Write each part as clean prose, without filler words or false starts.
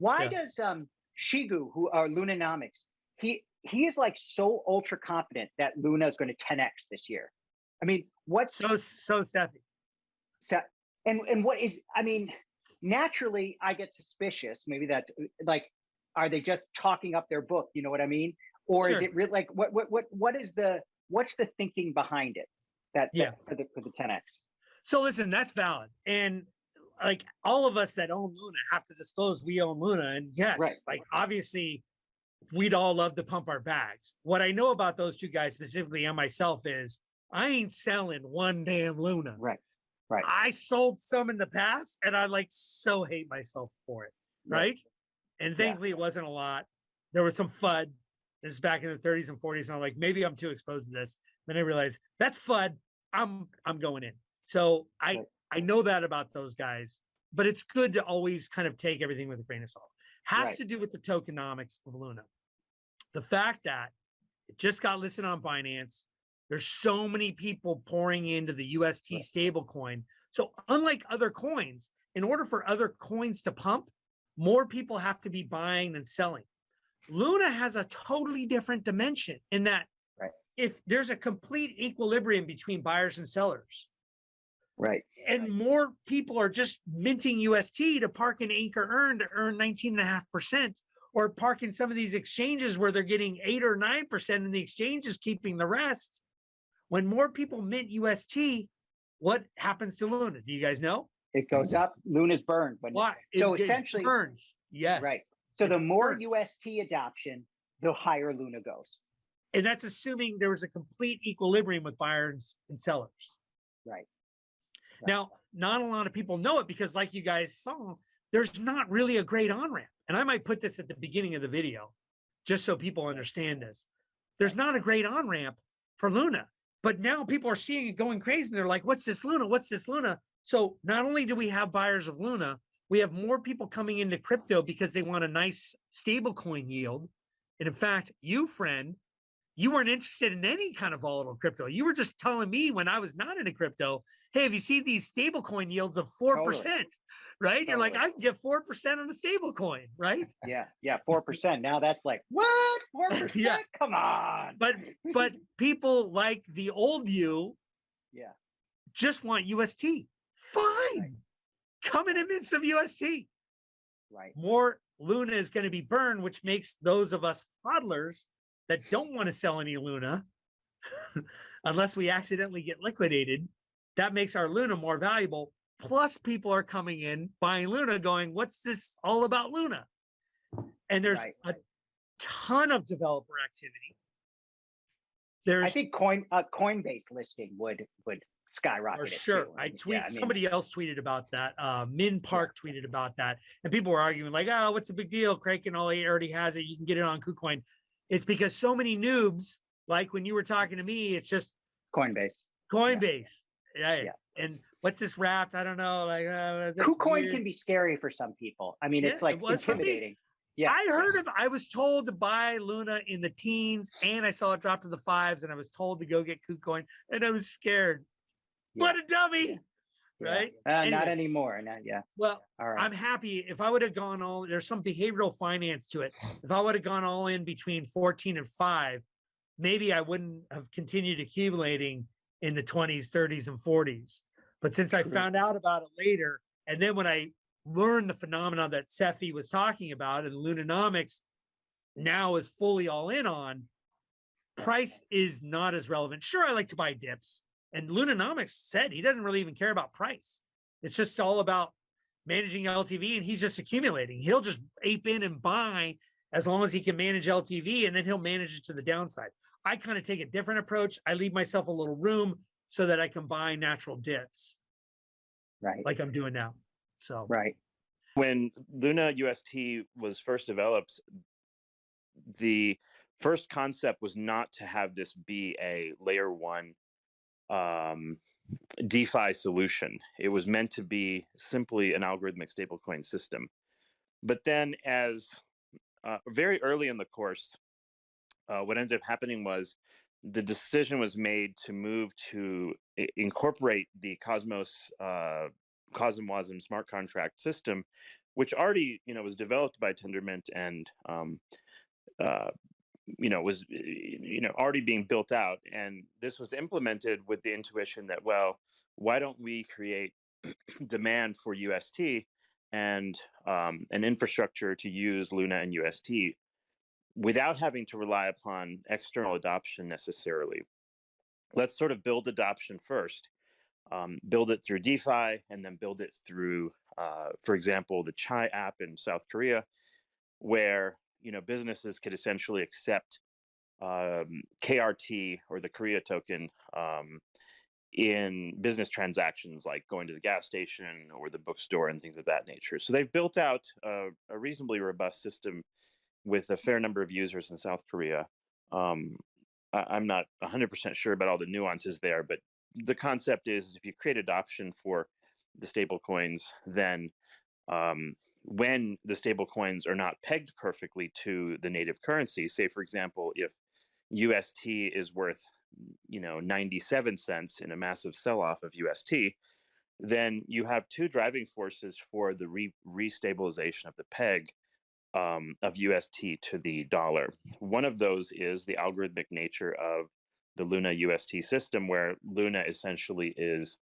Why Yeah. does Shigu, who are Lunanomics, he is like so ultra confident that Luna is going to 10x this year. I mean, what's So Seth. and what is, I mean, naturally I get suspicious. Maybe that, like, are they just talking up their book? You know what I mean? Or Sure. is it really like what is what's the thinking behind it that for the 10x? So listen, that's valid. And like all of us that own Luna have to disclose we own Luna. And yes, Right. like obviously we'd all love to pump our bags. What I know about those two guys specifically and myself is I ain't selling one damn Luna. Right. Right. I sold some in the past and I like so hate myself for it. Right. And thankfully it wasn't a lot. There was some FUD. This is back in the 30s and 40s. And I'm like, maybe I'm too exposed to this. Then I realized that's FUD. I'm going in. So I know that about those guys, but it's good to always kind of take everything with a grain of salt. Has to do with the tokenomics of Luna. The fact that it just got listed on Binance. There's so many people pouring into the UST stablecoin. So unlike other coins, in order for other coins to pump, more people have to be buying than selling. Luna has a totally different dimension in that if there's a complete equilibrium between buyers and sellers, and more people are just minting UST to park in Anchor Earn to earn 19.5%, or park in some of these exchanges where they're getting 8 or 9% and the exchange is keeping the rest. When more people mint UST, what happens to Luna? Do you guys know? It goes up. Luna's burned. Why? So essentially, burns. Yes. Right. So the more UST adoption, the higher Luna goes. And that's assuming there was a complete equilibrium with buyers and sellers. Right. Now, not a lot of people know it because, like you guys saw, there's not really a great on-ramp. And I might put this at the beginning of the video, just so people understand this. There's not a great on-ramp for Luna. But now people are seeing it going crazy. And they're like, what's this Luna? What's this Luna? So not only do we have buyers of Luna, we have more people coming into crypto because they want a nice stablecoin yield. And in fact, you, friend, you weren't interested in any kind of volatile crypto. You were just telling me when I was not into crypto, hey, have you seen these stablecoin yields of 4%? Totally. Right? Totally. You're like, I can get 4% on a stablecoin, right? Yeah, 4%. Now that's like, what? 4%? Yeah. Come on. But people like the old you just want UST. Fine. Come in and mint some UST. Right. More Luna is going to be burned, which makes those of us hodlers that don't want to sell any Luna, unless we accidentally get liquidated, that makes our Luna more valuable. Plus, people are coming in, buying Luna, going, what's this all about Luna? And there's a ton of developer activity. I think Coinbase listing would skyrocket. For sure. Somebody else tweeted about that. Min Park tweeted about that. And people were arguing like, oh, what's the big deal? Kraken already has it. You can get it on KuCoin. It's because so many noobs, like when you were talking to me, it's just Coinbase. Yeah. And what's this wrapped? I don't know. Like KuCoin can be scary for some people. I mean, it's like intimidating. Yeah. I was told to buy Luna in the teens and I saw it drop to the 5s and I was told to go get KuCoin and I was scared. Yeah. What a dummy. Right? Anyway. Not anymore. Well, I'm happy. If I would have gone all, there's some behavioral finance to it. If I would have gone all in between 14 and 5, maybe I wouldn't have continued accumulating in the 20s, 30s, and 40s. But since I found out about it later, and then when I learned the phenomenon that Sefi was talking about and Lunanomics now is fully all in on, price is not as relevant. Sure, I like to buy dips. And Lunanomics said he doesn't really even care about price. It's just all about managing LTV, and he's just accumulating. He'll just ape in and buy as long as he can manage LTV, and then he'll manage it to the downside. I kind of take a different approach. I leave myself a little room so that I can buy natural dips. Right. Like I'm doing now. So when Luna UST was first developed, the first concept was not to have this be a layer 1 DeFi solution. It was meant to be simply an algorithmic stablecoin system. But then as very early in the course, what ended up happening was the decision was made to move to incorporate the CosmWasm smart contract system which already, was developed by Tendermint and, uh, was, already being built out. And this was implemented with the intuition that, well, why don't we create demand for UST and an infrastructure to use Luna and UST without having to rely upon external adoption necessarily. Let's sort of build adoption first, build it through DeFi, and then build it through, for example, the Chai app in South Korea, where businesses could essentially accept KRT or the Korea token in business transactions like going to the gas station or the bookstore and things of that nature. So they've built out a reasonably robust system with a fair number of users in South Korea. I'm not 100% sure about all the nuances there, but the concept is if you create adoption for the stable coins, then when the stable coins are not pegged perfectly to the native currency, say, for example, if UST is worth 97 cents in a massive sell-off of UST, then you have two driving forces for the restabilization of the peg of UST to the dollar. One of those is the algorithmic nature of the Luna UST system, where Luna essentially is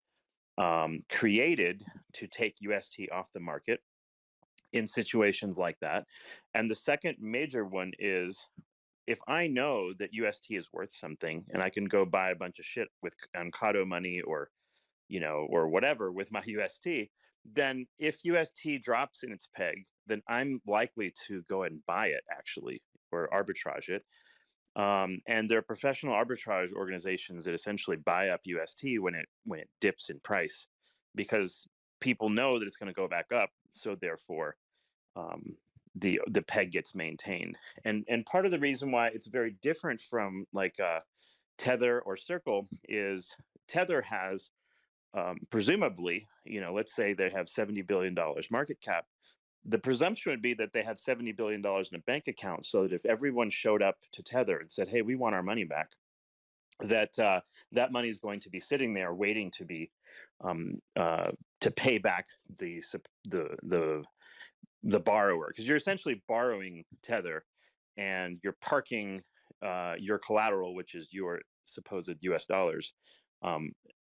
created to take UST off the market in situations like that. And the second major one is, if I know that UST is worth something and I can go buy a bunch of shit with Ancado money or whatever with my UST, then if UST drops in its peg, then I'm likely to go ahead and buy it actually, or arbitrage it. And there are professional arbitrage organizations that essentially buy up UST when it dips in price, because people know that it's going to go back up. So therefore, the peg gets maintained. And part of the reason why it's very different from like Tether or Circle is Tether has presumably, let's say they have $70 billion market cap. The presumption would be that they have $70 billion in a bank account, so that if everyone showed up to Tether and said, hey, we want our money back, that that money is going to be sitting there waiting to be to pay back the borrower, because you're essentially borrowing Tether and you're parking your collateral, which is your supposed US dollars,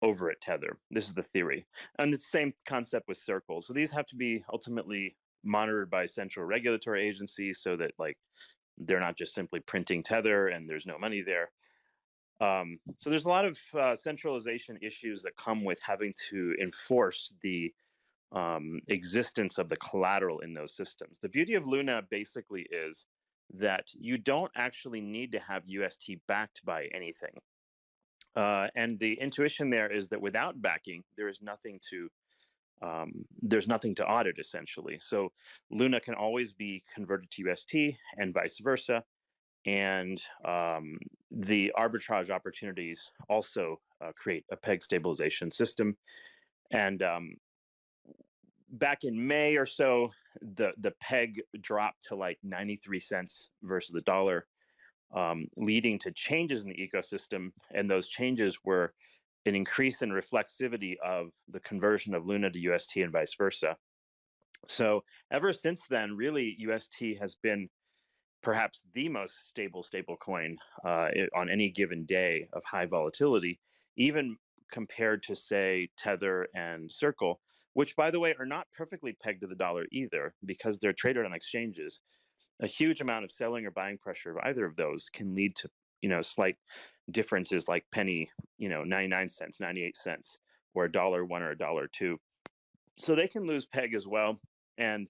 over at Tether. This is the theory. And the same concept with Circle. So these have to be ultimately monitored by central regulatory agencies so that like they're not just simply printing Tether and there's no money there. So there's a lot of centralization issues that come with having to enforce the existence of the collateral in those systems. The beauty of Luna basically is that you don't actually need to have UST backed by anything. And the intuition there is that without backing, there's nothing to audit essentially. So Luna can always be converted to UST and vice versa. And the arbitrage opportunities also create a peg stabilization system. And back in May or so, the peg dropped to like 93 cents versus the dollar, leading to changes in the ecosystem. And those changes were an increase in reflexivity of the conversion of Luna to UST and vice versa. So ever since then, really, UST has been perhaps the most stable coin on any given day of high volatility, even compared to, say, Tether and Circle, which, by the way, are not perfectly pegged to the dollar either, because they're traded on exchanges. A huge amount of selling or buying pressure of either of those can lead to, slight differences like penny, 99 cents, 98 cents, or $1 or $2. So they can lose peg as well. And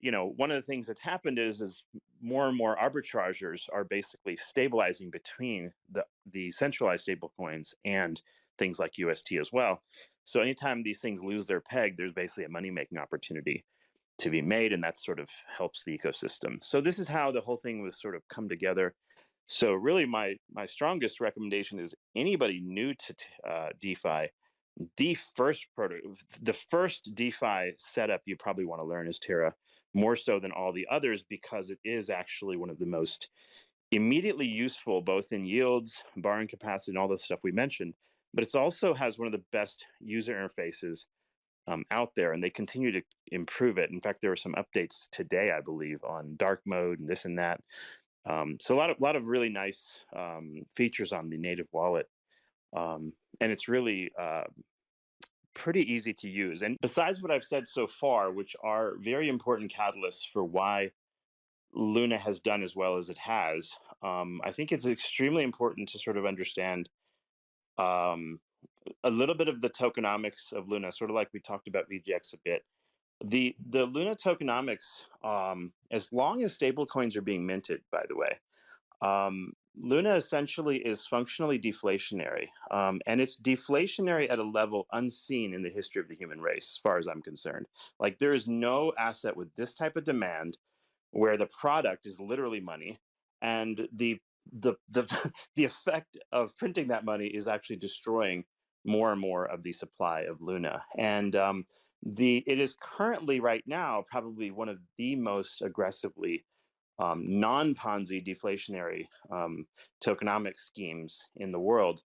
one of the things that's happened is more and more arbitrageurs are basically stabilizing between the centralized stablecoins and things like UST as well. So anytime these things lose their peg, there's basically a money-making opportunity to be made, and that sort of helps the ecosystem. So this is how the whole thing was sort of come together. So really, my strongest recommendation is anybody new to DeFi, the first DeFi setup you probably want to learn is Terra, more so than all the others, because it is actually one of the most immediately useful, both in yields, borrowing capacity, and all the stuff we mentioned. But it also has one of the best user interfaces out there, and they continue to improve it. In fact, there were some updates today, I believe, on dark mode and this and that. So a lot of really nice features on the native wallet, and it's really pretty easy to use. And besides what I've said so far, which are very important catalysts for why Luna has done as well as it has, I think it's extremely important to sort of understand um, a little bit of the tokenomics of Luna, sort of like we talked about VGX a bit. The Luna tokenomics, as long as stablecoins are being minted, by the way, Luna essentially is functionally deflationary, and it's deflationary at a level unseen in the history of the human race, as far as I'm concerned. Like, there is no asset with this type of demand where the product is literally money, and the the effect of printing that money is actually destroying more and more of the supply of Luna. And it is currently right now probably one of the most aggressively non-Ponzi deflationary tokenomic schemes in the world.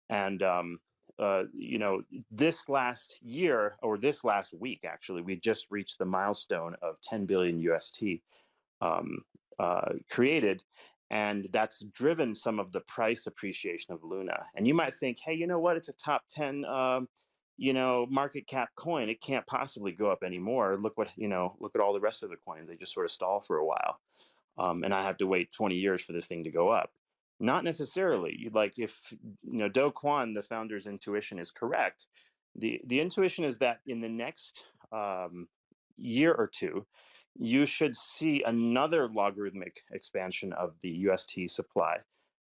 And you know, this last year, or this last week, actually, we just reached the milestone of 10 billion UST um, created, and that's driven some of the price appreciation of Luna. And you might think, hey, you know what? It's a top 10, you know, market cap coin. It can't possibly go up anymore. Look what, you know, look at all the rest of the coins. They just sort of stall for a while, and I have to wait 20 years for this thing to go up. Not necessarily. Like, if you know, Kwan, the founder's intuition, is correct, the intuition is that in the next year or two, you should see another logarithmic expansion of the UST supply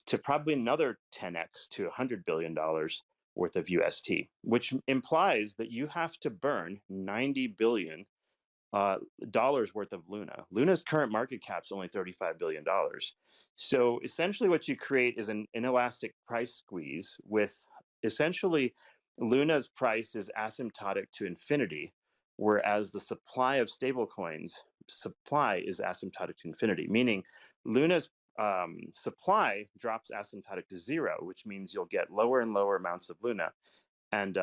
to probably another 10x to $100 billion worth of UST, which implies that you have to burn 90 billion dollars worth of Luna. Luna's current market cap is only $35 billion. So essentially what you create is an inelastic price squeeze with essentially Luna's price is asymptotic to infinity, whereas the supply of stablecoins supply is asymptotic to infinity, meaning Luna's supply drops asymptotic to zero, which means you'll get lower and lower amounts of Luna. And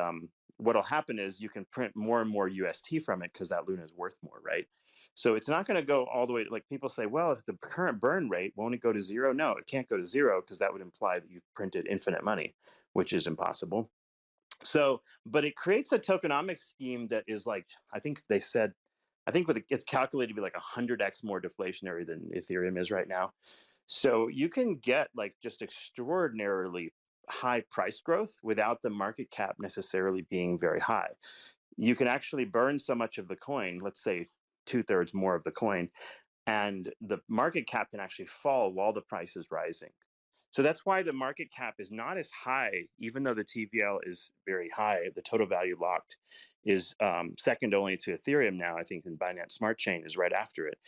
what'll happen is you can print more and more UST from it because that Luna is worth more, right? So it's not going to go all the way. Like, people say, well, if the current burn rate, won't it go to zero? No, it can't go to zero, because that would imply that you've printed infinite money, which is impossible. So, but it creates a tokenomic scheme that is, like, I think they said, I think it's calculated to be like 100x more deflationary than Ethereum is right now. So you can get like just extraordinarily high price growth without the market cap necessarily being very high. You can actually burn so much of the coin, let's say 2/3 more of the coin, and the market cap can actually fall while the price is rising. So that's why the market cap is not as high, even though the TVL is very high. The total value locked is second only to Ethereum now. I think in Binance Smart Chain is right after it.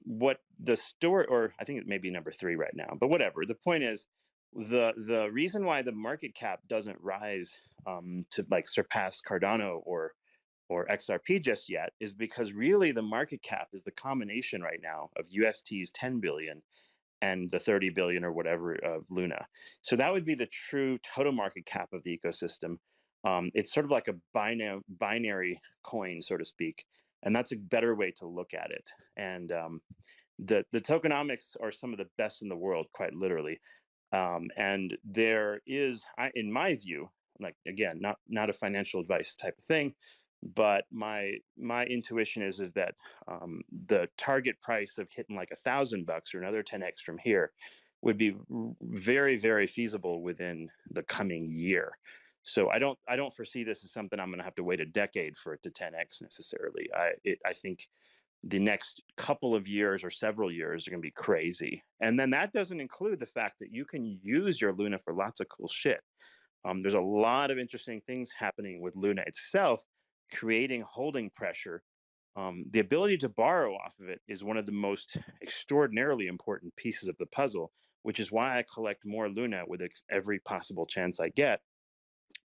What the store, or I think it may be number 3 right now, but whatever. The point is, the reason why the market cap doesn't rise to like surpass Cardano or XRP just yet is because really the market cap is the combination right now of UST's 10 billion and the 30 billion or whatever of Luna. So that would be the true total market cap of the ecosystem. It's sort of like a binary coin, so to speak, and that's a better way to look at it. And the tokenomics are some of the best in the world, quite literally. And there is, in my view, like, again, not a financial advice type of thing, but my intuition is that the target price of hitting like $1,000 or another 10x from here would be very, very feasible within the coming year. So I don't foresee this as something I'm going to have to wait a decade for it to 10x necessarily. I think the next couple of years or several years are going to be crazy. And then that doesn't include the fact that you can use your Luna for lots of cool shit. There's a lot of interesting things happening with Luna itself, creating holding pressure. The ability to borrow off of it is one of the most extraordinarily important pieces of the puzzle, which is why I collect more Luna with every possible chance I get.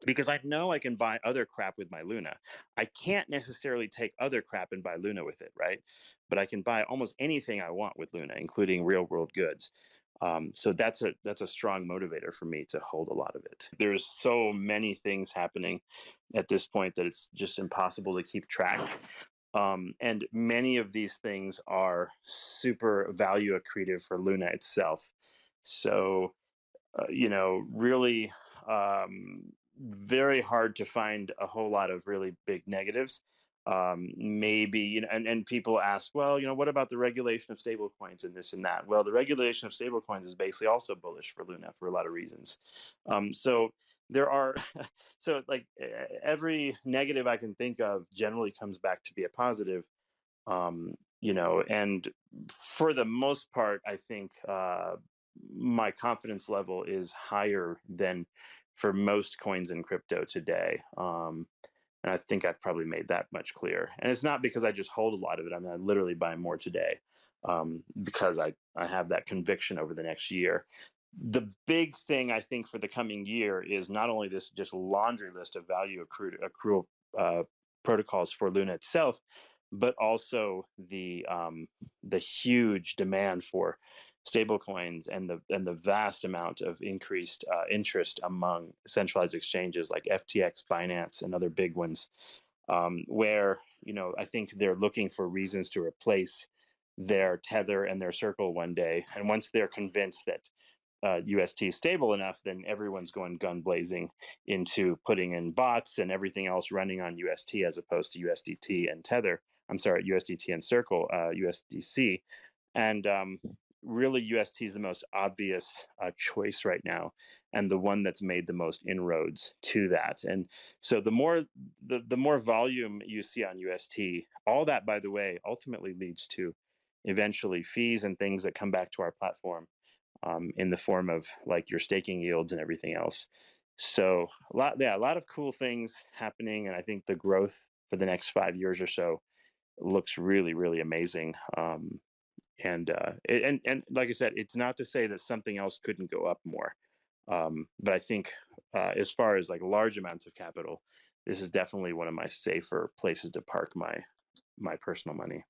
because I know I can buy other crap with my Luna. I can't necessarily take other crap and buy Luna with it, right? But I can buy almost anything I want with Luna, including real world goods. So that's a strong motivator for me to hold a lot of it. There's so many things happening at this point that it's just impossible to keep track. And many of these things are super value accretive for Luna itself. So, really very hard to find a whole lot of really big negatives. Maybe, and people ask, well, what about the regulation of stablecoins and this and that? Well, the regulation of stablecoins is basically also bullish for Luna for a lot of reasons. So there are, so like every negative I can think of generally comes back to be a positive. And for the most part, I think my confidence level is higher than for most coins in crypto today. And I think I've probably made that much clear. And it's not because I just hold a lot of it. I mean, I literally buy more today because I have that conviction over the next year. The big thing I think for the coming year is not only this just laundry list of value accrual protocols for Luna itself, but also the huge demand for stablecoins and the vast amount of increased interest among centralized exchanges like FTX, Binance, and other big ones, where I think they're looking for reasons to replace their Tether and their Circle one day, and once they're convinced that UST is stable enough, then everyone's going gun blazing into putting in bots and everything else running on UST as opposed to USDT and Tether. I'm sorry, USDT and Circle, USDC. And really, UST is the most obvious choice right now, and the one that's made the most inroads to that. And so the more volume you see on UST, all that, by the way, ultimately leads to eventually fees and things that come back to our platform in the form of like your staking yields and everything else. So a lot of cool things happening, and I think the growth for the next 5 years or so looks really, really amazing. And like I said, it's not to say that something else couldn't go up more, but I think as far as like large amounts of capital, this is definitely one of my safer places to park my personal money.